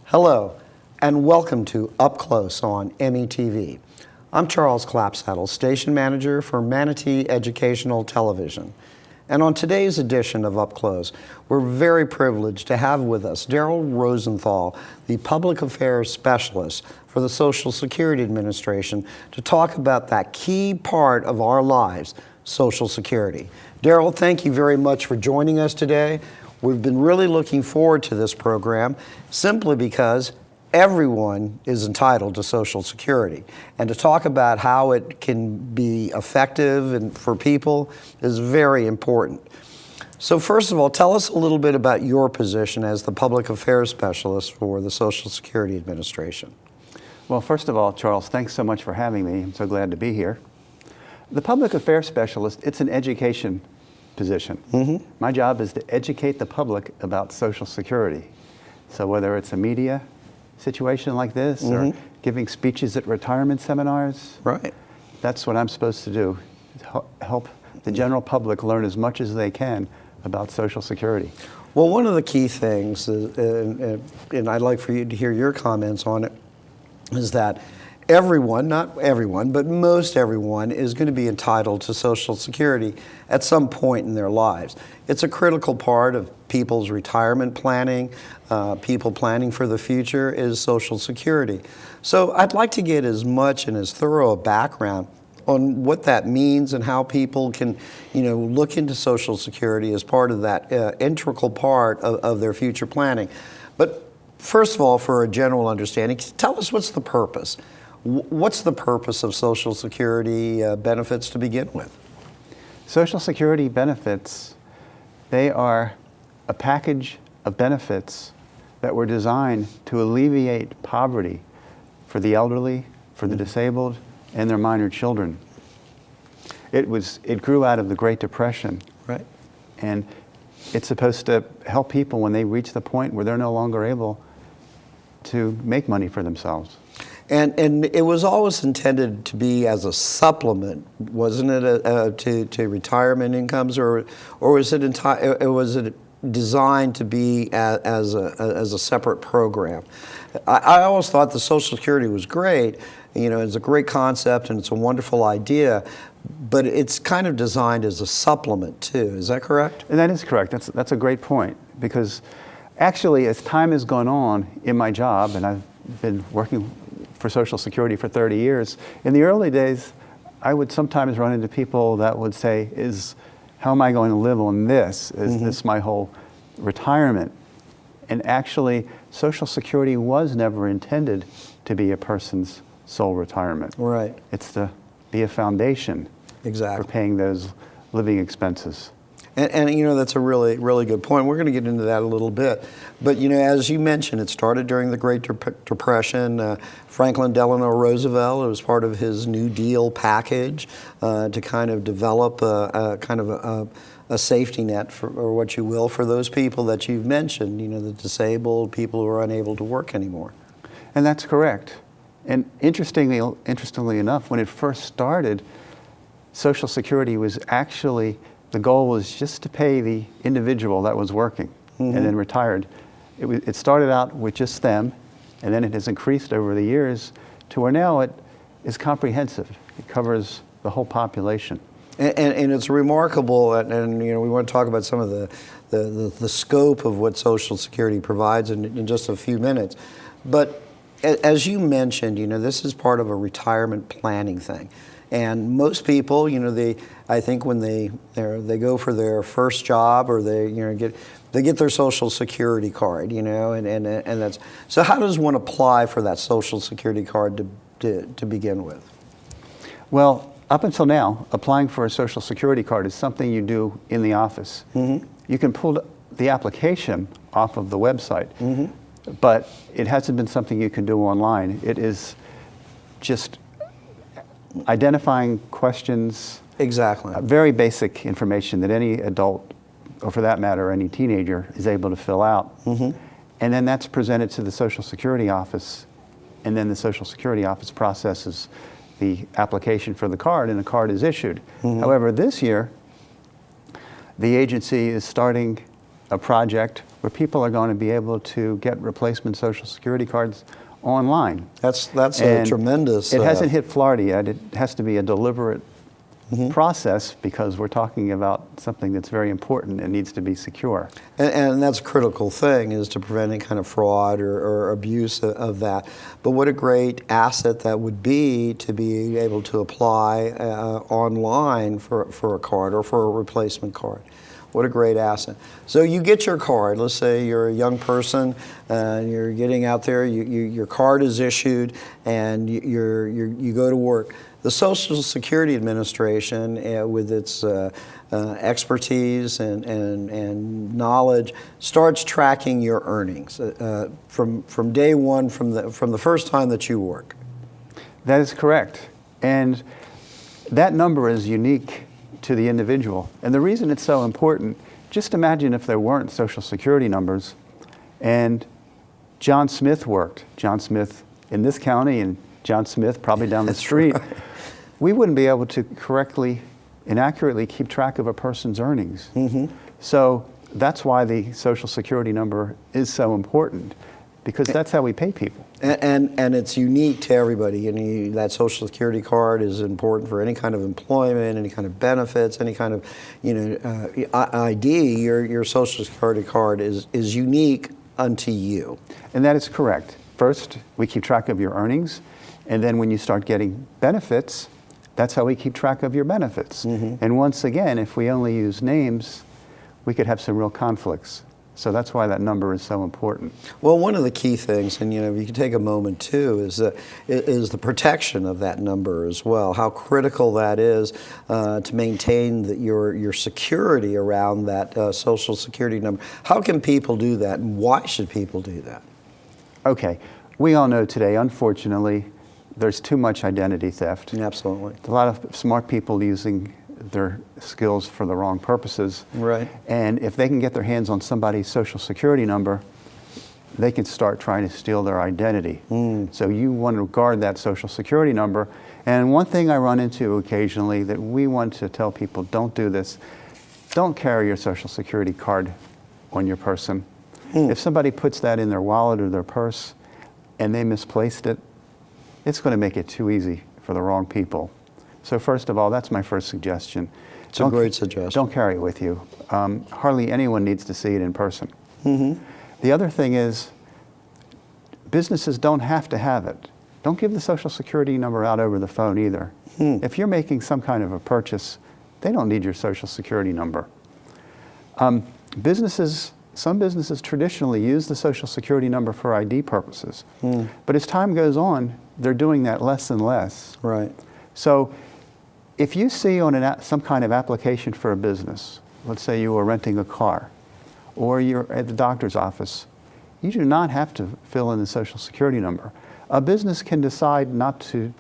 Hello, and welcome to Up Close on METV. I'm Charles Clapsaddle, station manager for Manatee Educational Television. And on today's edition of Up Close, we're very privileged to have with us Daryl Rosenthal, the Public Affairs Specialist for the Social Security Administration, to talk about that key part of our lives, Social Security. Daryl, thank you very much for joining us today. We've been really looking forward to this program simply because everyone is entitled to Social Security. And to talk about how it can be effective and for people is very important. So first of all, tell us a little bit about your position as the Public Affairs Specialist for the Social Security Administration. Well, first of all, Charles, thanks so much for having me. I'm so glad to be here. The Public Affairs Specialist, it's an education position. My job is to educate the public about Social Security. So whether it's a media situation like this or giving speeches at retirement seminars, that's what I'm supposed to do, help the general public learn as much as they can about Social Security. Well, one of the key things, and I'd like for you to hear your comments on it, is that everyone, not everyone, but most everyone is going to be entitled to Social Security at some point in their lives. It's a critical part of people's retirement planning, people planning for the future is Social Security. So I'd like to get as much and as thorough a background on what that means and how people can, look into Social Security as part of that integral part of their future planning. But first of all, for a general understanding, tell us what's the purpose. What's the purpose of Social Security benefits to begin with? Social Security benefits, they are a package of benefits that were designed to alleviate poverty for the elderly, for the disabled, and their minor children. It grew out of the Great Depression. Right. And it's supposed to help people when they reach the point where they're no longer able to make money for themselves. And it was always intended to be as a supplement, wasn't it, to retirement incomes, or was it designed to be as a separate program? I always thought the Social Security was great. It's a great concept and it's a wonderful idea, but it's kind of designed as a supplement too. Is that correct? And that is correct. That's a great point, because actually, as time has gone on in my job, and I've been working for Social Security for 30 years. In the early days, I would sometimes run into people that would say, how am I going to live on this? Is this my whole retirement? And actually, Social Security was never intended to be a person's sole retirement. Right. It's to be a foundation for paying those living expenses. And that's a really, really good point. We're going to get into that a little bit. But, as you mentioned, it started during the Great Depression. Franklin Delano Roosevelt, it was part of his New Deal package to kind of develop a safety net, or what you will, for those people that you've mentioned, the disabled, people who are unable to work anymore. And that's correct. And interestingly enough, when it first started, Social Security was actually, the goal was just to pay the individual that was working and then retired. It started out with just them, and then it has increased over the years to where now it is comprehensive. It covers the whole population. And it's remarkable, and we want to talk about some of the scope of what Social Security provides in just a few minutes. But as you mentioned, this is part of a retirement planning thing. And most people, I think when they go for their first job, or they get their Social Security card, and that's, so how does one apply for that Social Security card to begin with? Well, Up until now, applying for a Social Security card is something you do in the office. You can pull the application off of the website, but it hasn't been something you can do online. It is just identifying questions, Exactly. very basic information that any adult, or for that matter, any teenager, is able to fill out. And then that's presented to the Social Security office, and then the Social Security office processes the application for the card, and the card is issued. However, this year, the agency is starting a project where people are going to be able to get replacement Social Security cards online. That's a tremendous. It hasn't hit Florida yet. It has to be a deliberate process because we're talking about something that's very important and needs to be secure. And that's a critical thing, is to prevent any kind of fraud or abuse of that. But what a great asset that would be to be able to apply online for a card or for a replacement card. What a great asset. So you get your card. Let's say you're a young person and you're getting out there. Your card is issued and you go to work. The Social Security Administration, with its expertise and knowledge, starts tracking your earnings from day one, from the first time that you work. That is correct. And that number is unique to the individual. And the reason it's so important, just imagine if there weren't Social Security numbers and John Smith worked. John Smith in this county and John Smith probably down the street. Right. We wouldn't be able to correctly and accurately keep track of a person's earnings. So that's why the Social Security number is so important, because that's how we pay people. And it's unique to everybody. And that Social Security card is important for any kind of employment, any kind of benefits, any kind of ID. Your Social Security card is unique unto you. And that is correct. First, we keep track of your earnings, and then when you start getting benefits, that's how we keep track of your benefits. And once again, if we only use names, we could have some real conflicts. So that's why that number is so important. Well, one of the key things, and if you can take a moment too, is the protection of that number as well. How critical that is to maintain your security around that Social Security number. How can people do that, and why should people do that? Okay, we all know today, unfortunately, there's too much identity theft. Absolutely. A lot of smart people using their skills for the wrong purposes. Right. And if they can get their hands on somebody's Social Security number, they can start trying to steal their identity. So you want to guard that Social Security number. And one thing I run into occasionally that we want to tell people, don't do this. Don't carry your Social Security card on your person. If somebody puts that in their wallet or their purse and they misplaced it, it's going to make it too easy for the wrong people. So first of all, that's my first suggestion. It's a great suggestion. Don't carry it with you. Hardly anyone needs to see it in person. The other thing is, businesses don't have to have it. Don't give the Social Security number out over the phone either. If you're making some kind of a purchase, they don't need your Social Security number. Some businesses traditionally use the Social Security number for ID purposes. But as time goes on, they're doing that less and less. Right. So if you see on some kind of application for a business, let's say you were renting a car, or you're at the doctor's office, you do not have to fill in the Social Security number. A business can decide not to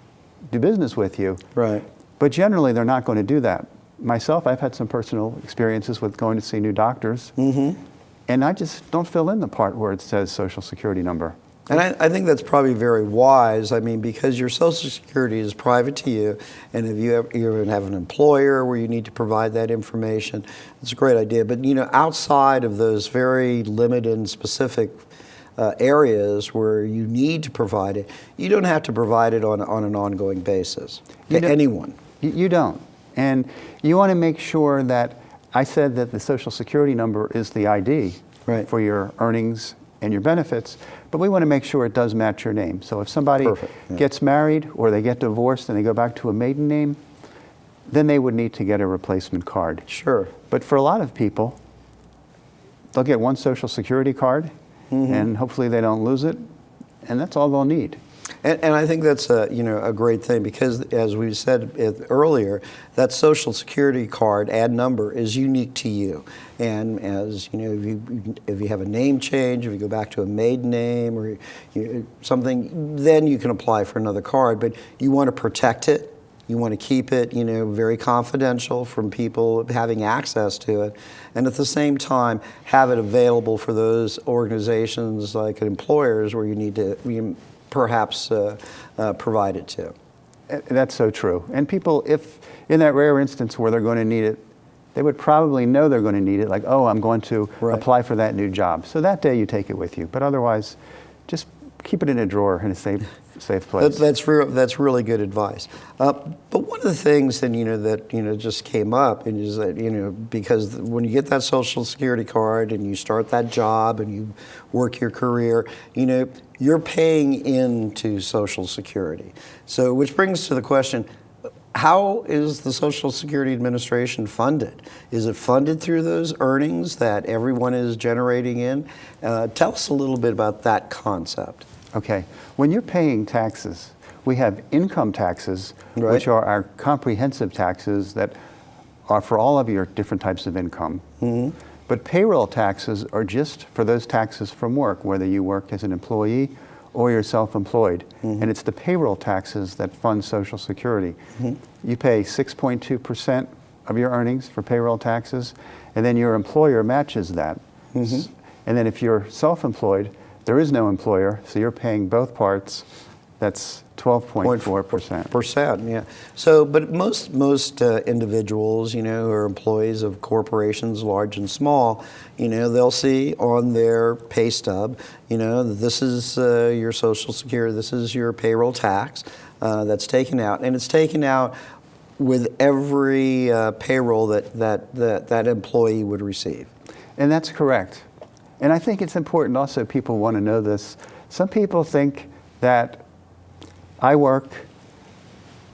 do business with you, right? But generally they're not going to do that. Myself, I've had some personal experiences with going to see new doctors, and I just don't fill in the part where it says Social Security number. And I think that's probably very wise. I mean, because your Social Security is private to you, and if you even have an employer where you need to provide that information, it's a great idea. But outside of those very limited and specific areas where you need to provide it, you don't have to provide it on an ongoing basis to anyone. You don't. And you want to make sure that, I said that the Social Security number is the ID for your earnings and your benefits, but we want to make sure it does match your name. So if somebody gets married or they get divorced and they go back to a maiden name, then they would need to get a replacement card. Sure. But for a lot of people, they'll get one Social Security card and hopefully they don't lose it, and that's all they'll need. And I think that's a great thing, because as we said earlier, that Social Security card and number is unique to you. And as you know, if you have a name change, if you go back to a maiden name or something, then you can apply for another card. But you want to protect it. You want to keep it, very confidential from people having access to it, and at the same time have it available for those organizations like employers where you need to perhaps provide it to. That's so true. And people, if in that rare instance where they're going to need it, they would probably know they're going to need it, like, oh, I'm going to apply for that new job. So that day you take it with you. But otherwise, just keep it in a drawer in a safe place. That's really good advice. But one of the things that just came up is that because when you get that Social Security card and you start that job and you work your career, you're paying into Social Security. So which brings to the question, how is the Social Security Administration funded? Is it funded through those earnings that everyone is generating in? Tell us a little bit about that concept. Okay. When you're paying taxes, we have income taxes, which are our comprehensive taxes that are for all of your different types of income. Mm-hmm. But payroll taxes are just for those taxes from work, whether you work as an employee or you're self-employed. Mm-hmm. And it's the payroll taxes that fund Social Security. Mm-hmm. You pay 6.2% of your earnings for payroll taxes, and then your employer matches that. Mm-hmm. And then if you're self-employed, there is no employer, so you're paying both parts. That's 12.4%. Yeah. So, but most individuals, who are employees of corporations, large and small, they'll see on their pay stub, this is your Social Security, this is your payroll tax that's taken out, and it's taken out with every payroll that employee would receive. And that's correct. And I think it's important also, people want to know this. Some people think that I work,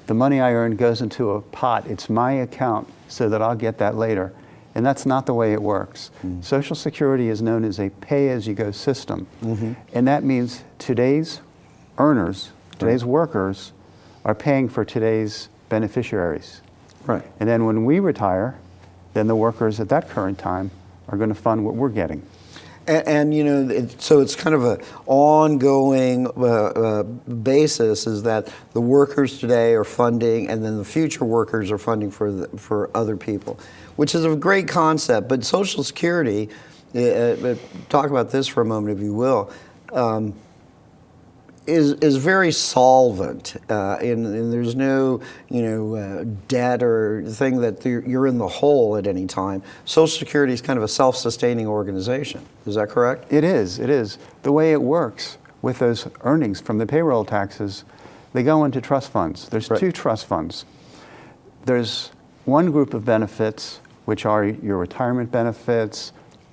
the money I earn goes into a pot, it's my account, so that I'll get that later. And that's not the way it works. Mm-hmm. Social Security is known as a pay-as-you-go system. Mm-hmm. And that means today's earners, today's workers, are paying for today's beneficiaries. Right. And then when we retire, then the workers at that current time are going to fund what we're getting. And so it's kind of an ongoing basis, is that the workers today are funding, and then the future workers are funding for other people, which is a great concept. But Social Security, talk about this for a moment, if you will, is very solvent, and there's no debt or thing that you're in the hole at any time. Social Security is kind of a self-sustaining organization. Is that correct? It is. It is. The way it works with those earnings from the payroll taxes, they go into trust funds. There's two trust funds. There's one group of benefits, which are your retirement benefits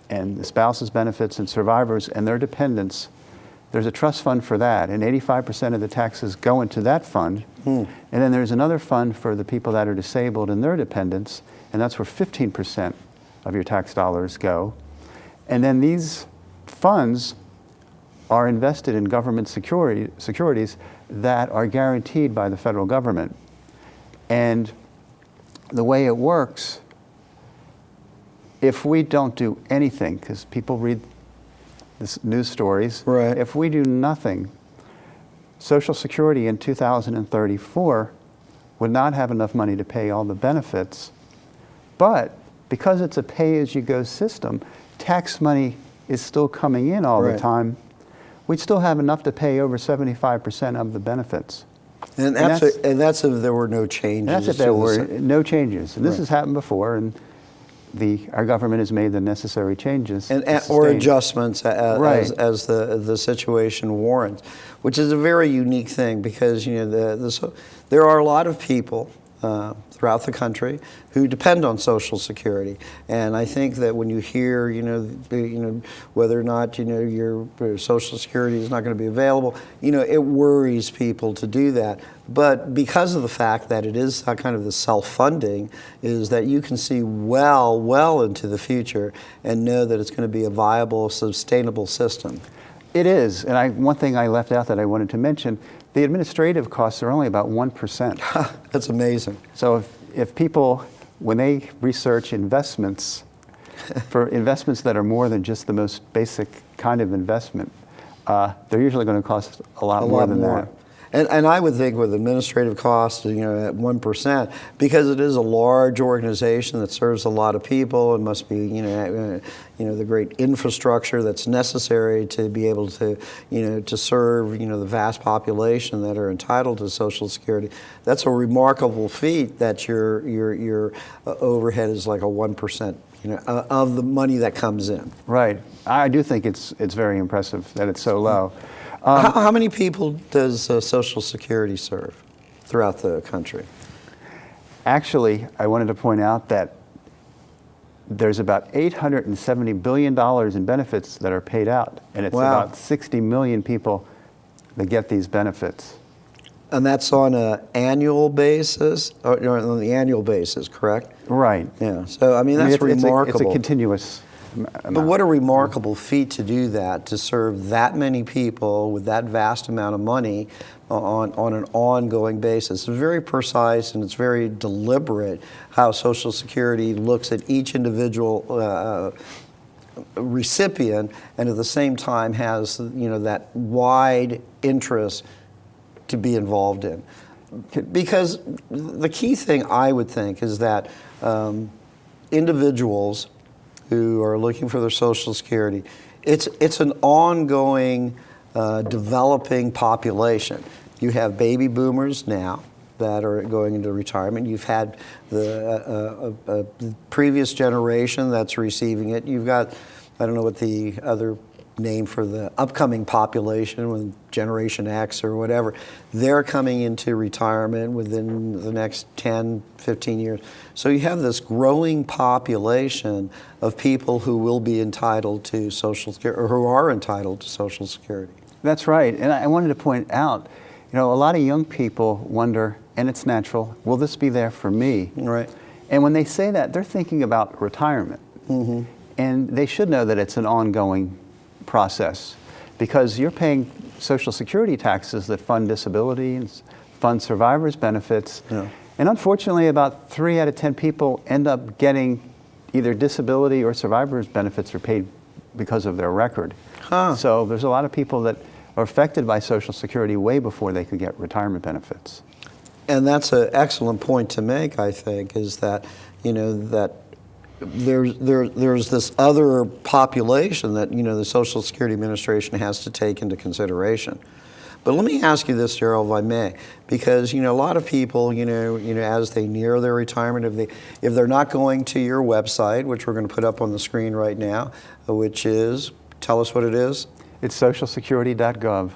and the spouse's benefits and survivors and their dependents. There's a trust fund for that, and 85% of the taxes go into that fund. And then there's another fund for the people that are disabled and their dependents, and that's where 15% of your tax dollars go. And then these funds are invested in government securities that are guaranteed by the federal government. And the way it works, if we don't do anything, because people read this news stories, if we do nothing, Social Security in 2034 would not have enough money to pay all the benefits. But because it's a pay-as-you-go system, tax money is still coming in all the time. We'd still have enough to pay over 75% of the benefits. And that's if there were no changes. That's if there were no changes. And this has happened before, and our government has made the necessary changes or adjustments as the situation warrants, which is a very unique thing, because there are a lot of people throughout the country who depend on Social Security, and I think that when you hear whether or not your Social Security is not going to be available, it worries people to do that. But because of the fact that it is kind of the self-funding, is that you can see well into the future and know that it's going to be a viable, sustainable system. It is, and one thing I left out that I wanted to mention, the administrative costs are only about 1%. That's amazing. So if people, when they research investments, for investments that are more than just the most basic kind of investment, they're usually going to cost a lot more than that. And I would think with administrative costs, at 1%, because it is a large organization that serves a lot of people, and must be, the great infrastructure that's necessary to be able to, to serve, the vast population that are entitled to Social Security. That's a remarkable feat that your overhead is like a 1%, of the money that comes in. Right. I do think it's very impressive that it's so low. How many people does Social Security serve throughout the country? Actually, I wanted to point out that there's about $870 billion in benefits that are paid out, and it's about 60 million people that get these benefits. And that's on an annual basis, or on the annual basis, correct? Right. Yeah. So that's remarkable. It's a continuous amount. But what a remarkable feat to do that, to serve that many people with that vast amount of money on an ongoing basis. It's very precise and it's very deliberate how Social Security looks at each individual recipient, and at the same time has that wide interest to be involved in. Because the key thing I would think is that individuals who are looking for their Social Security, it's an ongoing developing population. You have baby boomers now that are going into retirement. You've had the previous generation that's receiving it. You've got, I don't know what the other name for the upcoming population, with Generation X or whatever, they're coming into retirement within the next 10, 15 years. So you have this growing population of people who will be entitled to Social Security, or who are entitled to Social Security. That's right. And I wanted to point out, a lot of young people wonder, and it's natural, will this be there for me? Right. And when they say that, they're thinking about retirement. Mm-hmm. And they should know that it's an ongoing process, because you're paying Social Security taxes that fund disability and fund survivors' benefits. Yeah. And unfortunately, about 3 out of 10 people end up getting either disability or survivors' benefits are paid because of their record. So there's a lot of people that are affected by Social Security way before they could get retirement benefits. And that's an excellent point to make, I think, is that, that there's this other population that the Social Security Administration has to take into consideration. But let me ask you this, Gerald, if I may, because a lot of people, as they near their retirement, if they're not going to your website, which we're going to put up on the screen right now, which is, tell us what it is. It's socialsecurity.gov.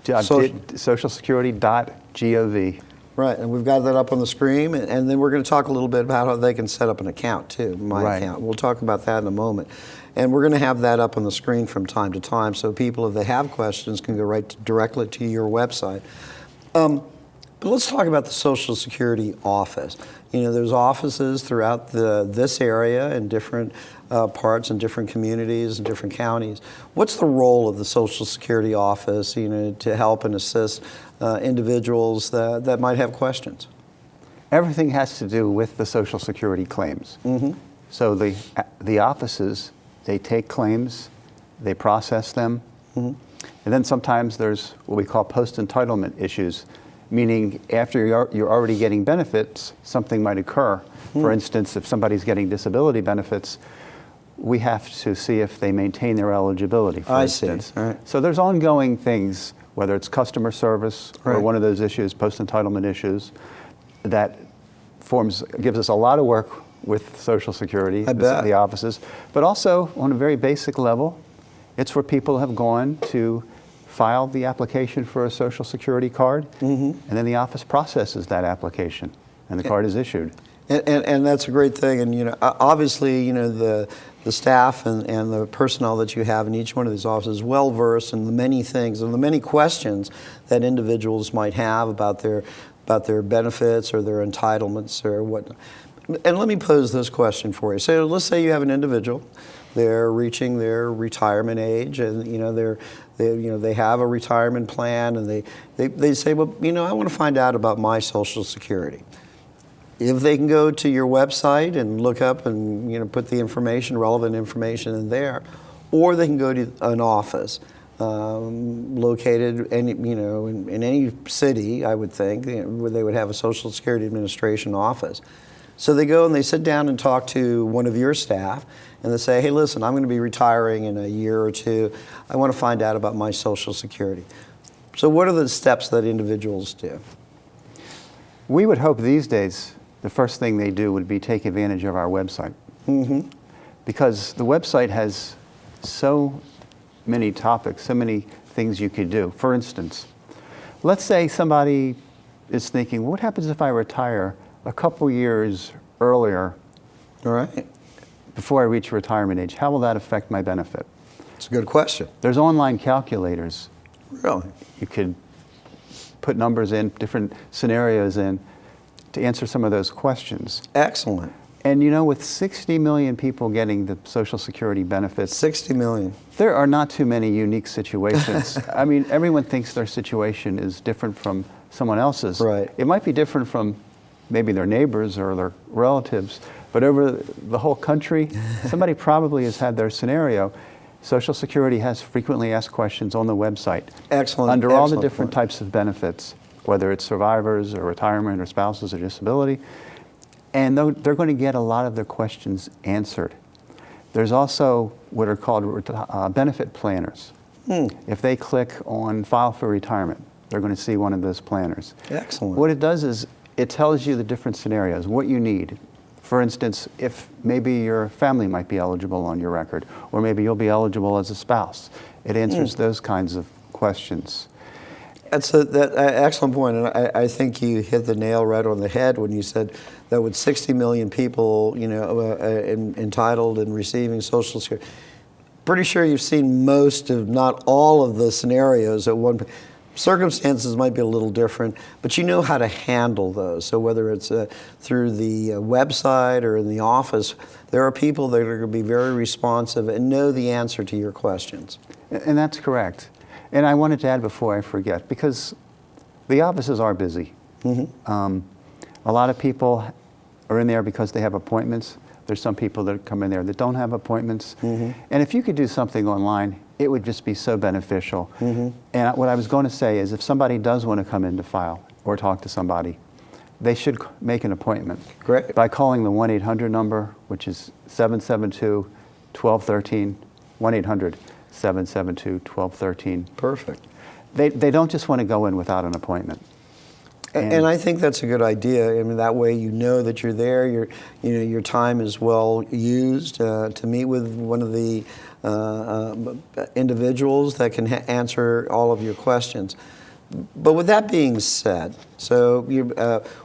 Socialsecurity.gov. Right, and we've got that up on the screen, and then we're going to talk a little bit about how they can set up an account too, my account. We'll talk about that in a moment. And we're going to have that up on the screen from time to time, so people, if they have questions, can go directly to your website. But let's talk about the Social Security office. There's offices throughout this area in different parts and different communities and different counties. What's the role of the Social Security office, to help and assist individuals that might have questions? Everything has to do with the Social Security claims. Mm-hmm. So the offices, they take claims, they process them, mm-hmm. and then sometimes there's what we call post-entitlement issues, meaning after you're already getting benefits, something might occur. Mm-hmm. For instance, if somebody's getting disability benefits, we have to see if they maintain their eligibility, for instance. All right. So there's ongoing things, whether it's customer service or one of those issues, post-entitlement issues, that gives us a lot of work with Social Security, the offices, but also on a very basic level, it's where people have gone to file the application for a Social Security card, mm-hmm. and then the office processes that application, and the card is issued. And that's a great thing. And obviously, the staff and the personnel that you have in each one of these offices is well versed in the many things and the many questions that individuals might have about their benefits or their entitlements or whatnot. And let me pose this question for you. So let's say you have an individual they're reaching their retirement age, and they have a retirement plan, and they say, well, I want to find out about my Social Security. If they can go to your website and look up and put the relevant information in there, or they can go to an office located in any city, I would think, where they would have a Social Security Administration office. So they go and they sit down and talk to one of your staff, and they say, hey, listen, I'm going to be retiring in a year or two. I want to find out about my Social Security. So what are the steps that individuals do? We would hope these days the first thing they do would be take advantage of our website. Mm-hmm. Because the website has so many topics, so many things you could do. For instance, let's say somebody is thinking, what happens if I retire a couple years earlier, all right, before I reach retirement age? How will that affect my benefit? It's a good question. There's online calculators. Really? You could put numbers in, different scenarios in, to answer some of those questions. Excellent. And with 60 million people getting the Social Security benefits, 60 million. There are not too many unique situations. I mean, everyone thinks their situation is different from someone else's. Right. It might be different from maybe their neighbors or their relatives, but over the whole country, somebody probably has had their scenario. Social Security has frequently asked questions on the website. Excellent. Under all the Excellent different point. types of benefits, whether it's survivors or retirement or spouses or disability. And they're going to get a lot of their questions answered. There's also what are called benefit planners. If they click on File for Retirement, they're going to see one of those planners. Excellent. What it does is it tells you the different scenarios, what you need. For instance, if maybe your family might be eligible on your record, or maybe you'll be eligible as a spouse. It answers those kinds of questions. That's an excellent point, and I think you hit the nail right on the head when you said that with 60 million people, entitled and receiving Social Security, pretty sure you've seen most, if not all, of the scenarios at one point. Circumstances might be a little different, but you know how to handle those. So whether it's through the website or in the office, there are people that are going to be very responsive and know the answer to your questions. And that's correct. And I wanted to add before I forget, because the offices are busy. Mm-hmm. A lot of people are in there because they have appointments. There's some people that come in there that don't have appointments. Mm-hmm. And if you could do something online, it would just be so beneficial. Mm-hmm. And what I was going to say is if somebody does want to come in to file or talk to somebody, they should make an appointment. Great. By calling the 1-800 number, which is 772-1213, 1-800-772-1213. Perfect. They don't just want to go in without an appointment. And I think that's a good idea. I mean, that way you know that you're there. Your time is well used to meet with one of the individuals that can answer all of your questions. But with that being said, so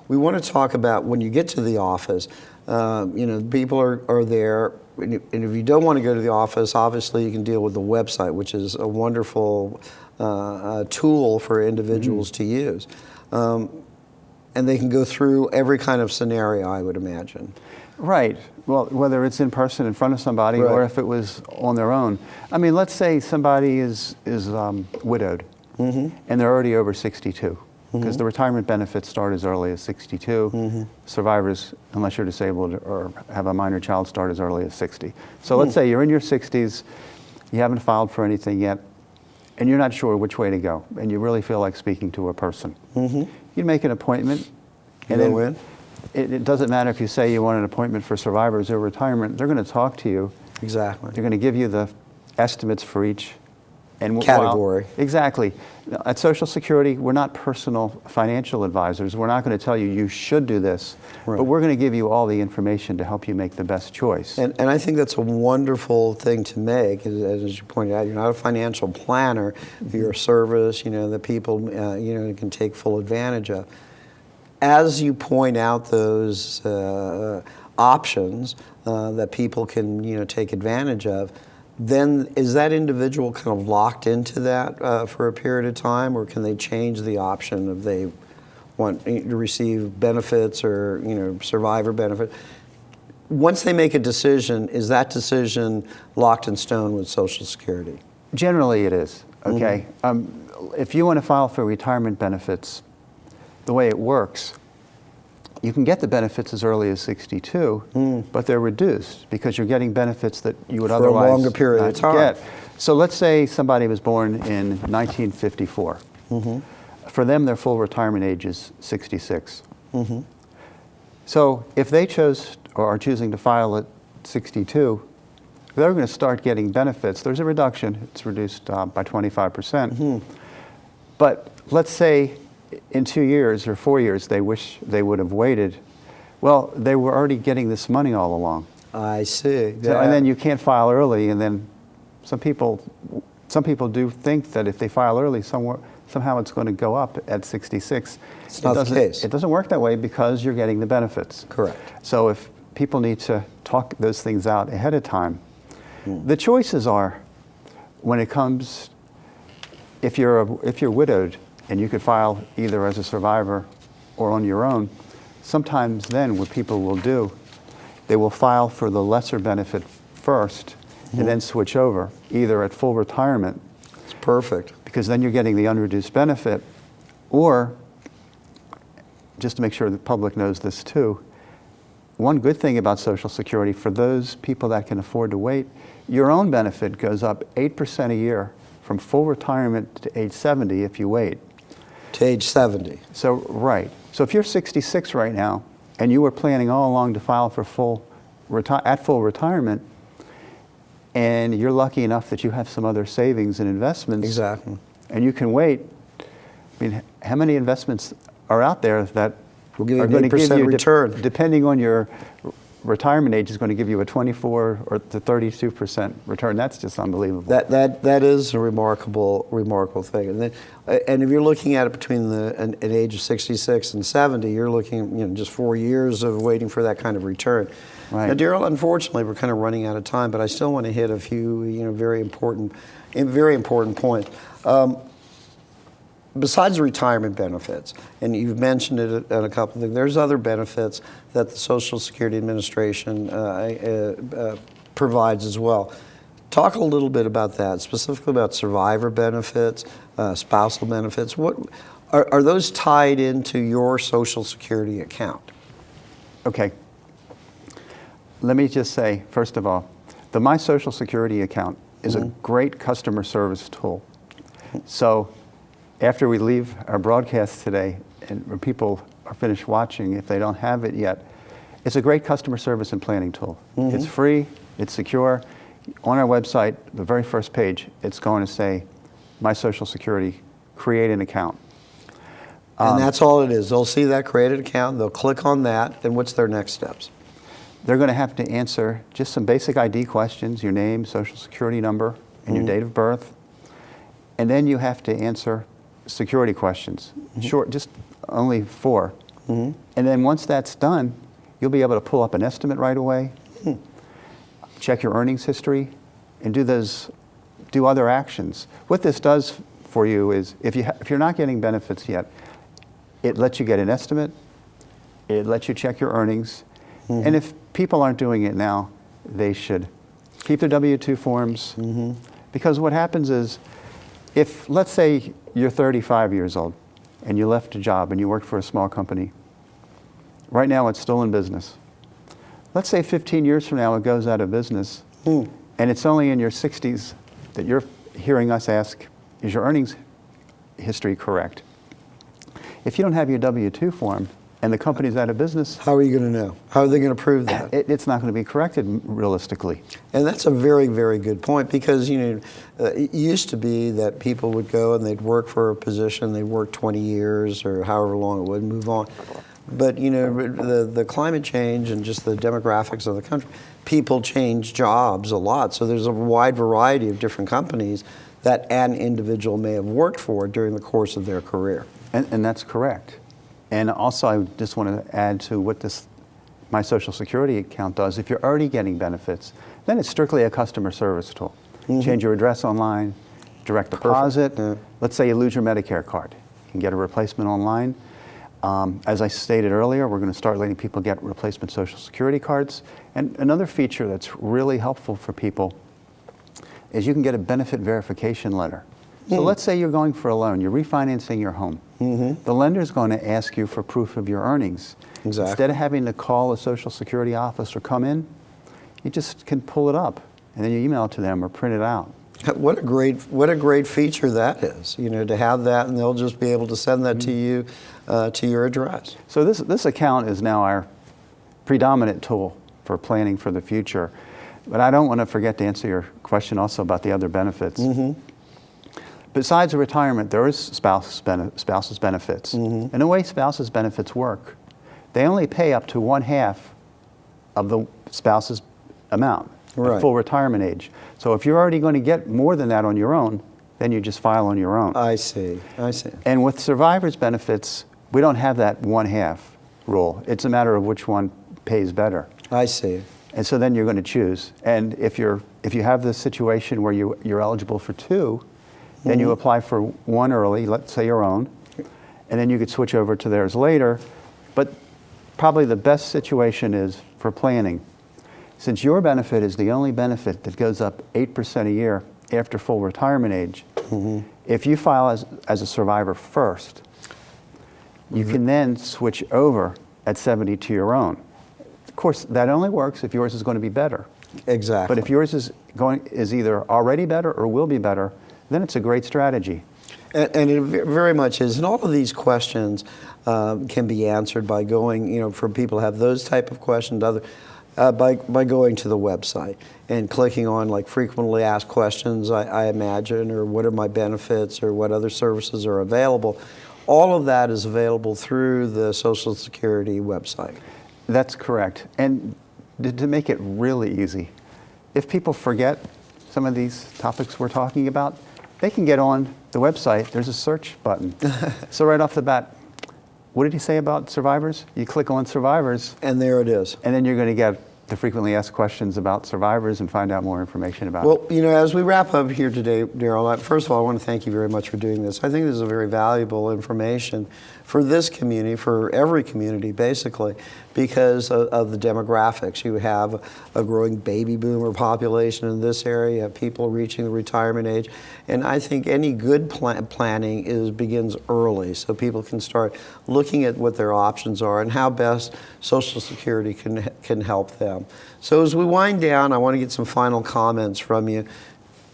we want to talk about when you get to the office. People are there, and if you don't want to go to the office, obviously you can deal with the website, which is a wonderful tool for individuals to use. And they can go through every kind of scenario, I would imagine. Right. Well, whether it's in person in front of somebody right. or if it was on their own. I mean, let's say somebody is widowed mm-hmm. and they're already over 62, because mm-hmm. the retirement benefits start as early as 62. Mm-hmm. Survivors, unless you're disabled or have a minor child, start as early as 60. So let's say you're in your 60s, you haven't filed for anything yet, and you're not sure which way to go, and you really feel like speaking to a person. Mm-hmm. You'd make an appointment. And then it doesn't matter if you say you want an appointment for survivors or retirement. They're going to talk to you. Exactly. They're going to give you the estimates for each category. Exactly. At Social Security, we're not personal financial advisors. We're not going to tell you you should do this, right. but we're going to give you all the information to help you make the best choice. And I think that's a wonderful thing to make. As you pointed out, you're not a financial planner. You're a service, that people, can take full advantage of. As you point out those options that people can, take advantage of, then is that individual kind of locked into that for a period of time, or can they change the option if they want to receive benefits or survivor benefit? once they make a decision, is that decision locked in stone with Social Security? Generally, it is. Okay. If you want to file for retirement benefits, the way it works, you can get the benefits as early as 62, but they're reduced because you're getting benefits that you would For a otherwise longer period not of time. get. So let's say somebody was born in 1954. For them, their full retirement age is 66. So if they chose or are choosing to file at 62, they're going to start getting benefits. There's a reduction. It's reduced by 25%. But let's say in 2 years or 4 years, they wish they would have waited. Well, they were already getting this money all along. I see. So, and then you can't file early, and then some people do think that if they file early, somehow it's going to go up at 66. It's not the case. It doesn't work that way because you're getting the benefits. Correct. So if people need to talk those things out ahead of time, the choices are, when it comes, if you're widowed and you could file either as a survivor or on your own, sometimes then what people will do, they will file for the lesser benefit first and then switch over, either at full retirement. It's perfect. Because then you're getting the unreduced benefit, or, just to make sure the public knows this too, one good thing about Social Security, for those people that can afford to wait, your own benefit goes up 8% a year from full retirement to age 70 if you wait. To age 70. So, right. So if you're 66 right now, and you were planning all along to file for full retirement, and you're lucky enough that you have some other savings and investments, Exactly. and you can wait. I mean, how many investments are out there that Will give you are an going to give 8% you, return. depending on your retirement age, is going to give you a 24 or to 32% return? That's just unbelievable. That is a remarkable thing. And then, and if you're looking at it between an age of 66 and 70, you're looking at just 4 years of waiting for that kind of return. Right. Now, Daryl, unfortunately, we're kind of running out of time, but I still want to hit a few very important points. Besides the retirement benefits, and you've mentioned it in a couple of things, there's other benefits that the Social Security Administration provides as well. Talk a little bit about that, specifically about survivor benefits, spousal benefits. What are those tied into your Social Security account? Okay. Let me just say, first of all, the My Social Security account is a great customer service tool. So after we leave our broadcast today, and when people are finished watching, if they don't have it yet, it's a great customer service and planning tool. It's free, it's secure. On our website, the very first page, it's going to say, My Social Security, create an account. And that's all it is. They'll see that created account, they'll click on that, and what's their next steps? They're going to have to answer just some basic ID questions, your name, Social Security number, and your date of birth. And then you have to answer security questions, short, just only 4. And then once that's done, you'll be able to pull up an estimate right away, check your earnings history, and do other actions. What this does for you is, if you're not getting benefits yet, it lets you get an estimate, it lets you check your earnings, and if people aren't doing it now, they should keep their W-2 forms, because what happens is, if, let's say, you're 35 years old and you left a job and you worked for a small company, right now it's still in business. Let's say 15 years from now it goes out of business, and it's only in your 60s that you're hearing us ask, is your earnings history correct? If you don't have your W-2 form and the company's out of business, How are you going to know? How are they going to prove that? it's not going to be corrected realistically. And that's a very, very good point, because it used to be that people would go and they'd work for a position, they'd work 20 years or however long it would, move on. But the climate change and just the demographics of the country, people change jobs a lot. So there's a wide variety of different companies that an individual may have worked for during the course of their career. And that's correct. And also, I just want to add to what this My Social Security account does. If you're already getting benefits, then it's strictly a customer service tool. Change your address online, direct deposit. Let's say you lose your Medicare card. You can get a replacement online. As I stated earlier, we're going to start letting people get replacement Social Security cards. And another feature that's really helpful for people is you can get a benefit verification letter. So let's say you're going for a loan, you're refinancing your home. The lender's going to ask you for proof of your earnings. Exactly. Instead of having to call a Social Security office or come in, you just can pull it up and then you email it to them or print it out. What a great feature that is, you know, to have that, and they'll just be able to send that to you, to your address. So this account is now our predominant tool for planning for the future. But I don't want to forget to answer your question also about the other benefits. Besides the retirement, there is spouse's benefits. And the way spouse's benefits work, they only pay up to 1/2 of the spouse's amount at full retirement age. So if you're already going to get more than that on your own, then you just file on your own. I see. And with survivor's benefits, we don't have that 1/2 rule. It's a matter of which one pays better. I see. And so then you're going to choose. And if you have this situation where you're eligible for 2, then you apply for 1 early, let's say your own, and then you could switch over to theirs later. But probably the best situation is for planning. Since your benefit is the only benefit that goes up 8% a year after full retirement age, if you file as a survivor first, you can then switch over at 70 to your own. Of course, that only works if yours is going to be better. Exactly. But if yours is either already better or will be better, then it's a great strategy. And it very much is. And all of these questions can be answered by going, you know, for people who have those type of questions, by going to the website and clicking on like frequently asked questions, I imagine, or what are my benefits, or what other services are available. All of that is available through the Social Security website. That's correct. And to make it really easy, if people forget some of these topics we're talking about, they can get on the website. There's a search button. So right off the bat, what did he say about survivors? You click on survivors. And there it is. And then you're going to get the frequently asked questions about survivors and find out more information about it. Well, you know, as we wrap up here today, Daryl, first of all, I want to thank you very much for doing this. I think this is a very valuable information for this community, for every community, basically, because of the demographics. You have a growing baby boomer population in this area, you have people reaching the retirement age, and I think any good planning begins early, so people can start looking at what their options are and how best Social Security can help them. So as we wind down, I want to get some final comments from you.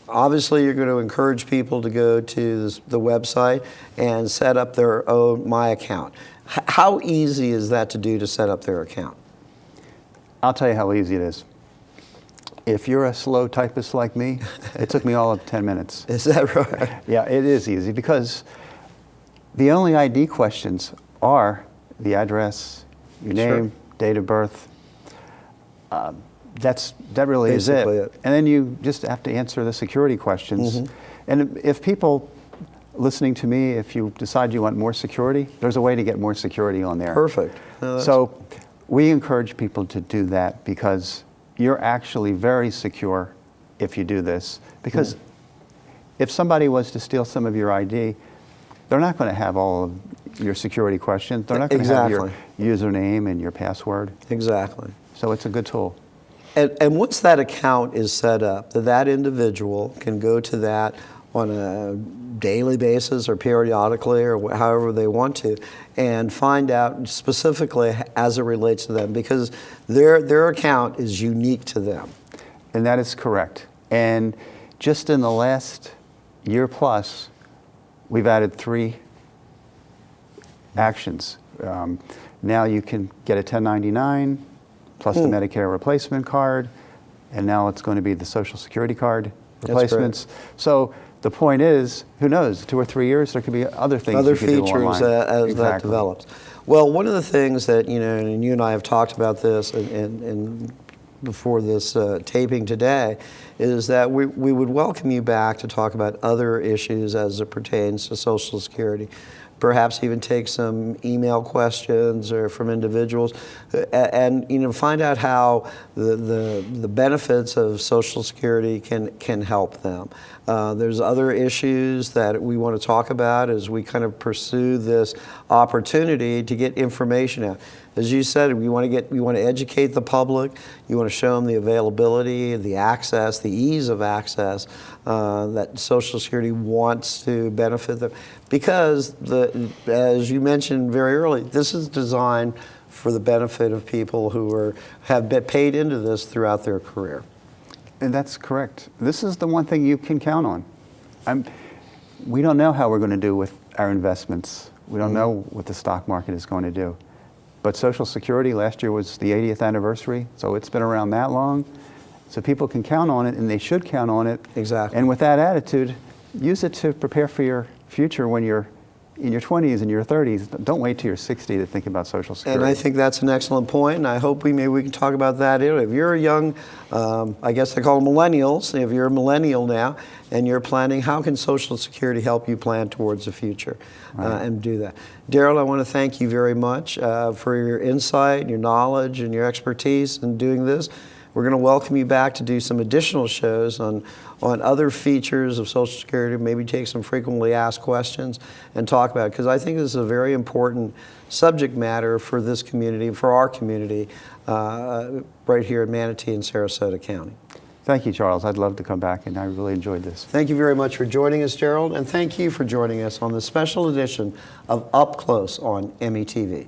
Obviously, you're going to encourage people to go to the website and set up their own My Account. How easy is that to do, to set up their account? I'll tell you how easy it is. If you're a slow typist like me, it took me all of 10 minutes. Is that right? Yeah, it is easy because the only ID questions are the address, your name, date of birth. That really Basically is it. And then you just have to answer the security questions. And if people listening to me, if you decide you want more security, there's a way to get more security on there. Perfect. No, so we encourage people to do that because you're actually very secure if you do this. Because if somebody was to steal some of your ID, they're not going to have all of your security questions. They're not going to have your username and your password. Exactly. So it's a good tool. And once that account is set up, that individual can go to that on a daily basis or periodically or however they want to, and find out specifically as it relates to them, because their account is unique to them. And that is correct. And just in the last year plus, we've added 3 actions. Now you can get a 1099 plus the Medicare replacement card, and now it's going to be the Social Security card replacements. So the point is, who knows, 2 or 3 years, there could be other things Other you could do online. features as that develops. Well, one of the things that, you know, and you and I have talked about this and before this taping today, is that we would welcome you back to talk about other issues as it pertains to Social Security. perhaps even take some email questions or from individuals, and find out how the benefits of Social Security can help them. There's other issues that we want to talk about as we kind of pursue this opportunity to get information out. As you said, we want to educate the public. You want to show them the availability, the access, the ease of access that Social Security wants to benefit them. Because, as you mentioned very early, this is designed for the benefit of people who have been paid into this throughout their career. And that's correct. This is the one thing you can count on. We don't know how we're going to do with our investments. We don't know what the stock market is going to do. But Social Security, last year was the 80th anniversary, so it's been around that long. So people can count on it, and they should count on it. Exactly. And with that attitude, use it to prepare for your future when you're in your 20s and your 30s. Don't wait till you're 60 to think about Social Security. And I think that's an excellent point, and I hope maybe we can talk about that. If you're a young, I guess they call them millennials, if you're a millennial now and you're planning, how can Social Security help you plan towards the future and do that? Daryl, I want to thank you very much for your insight, your knowledge, and your expertise in doing this. We're going to welcome you back to do some additional shows on other features of Social Security, maybe take some frequently asked questions and talk about it, because I think this is a very important subject matter for this community, for our community, right here in Manatee and Sarasota County. Thank you, Charles. I'd love to come back, and I really enjoyed this. Thank you very much for joining us, Gerald, and thank you for joining us on the special edition of Up Close on METV.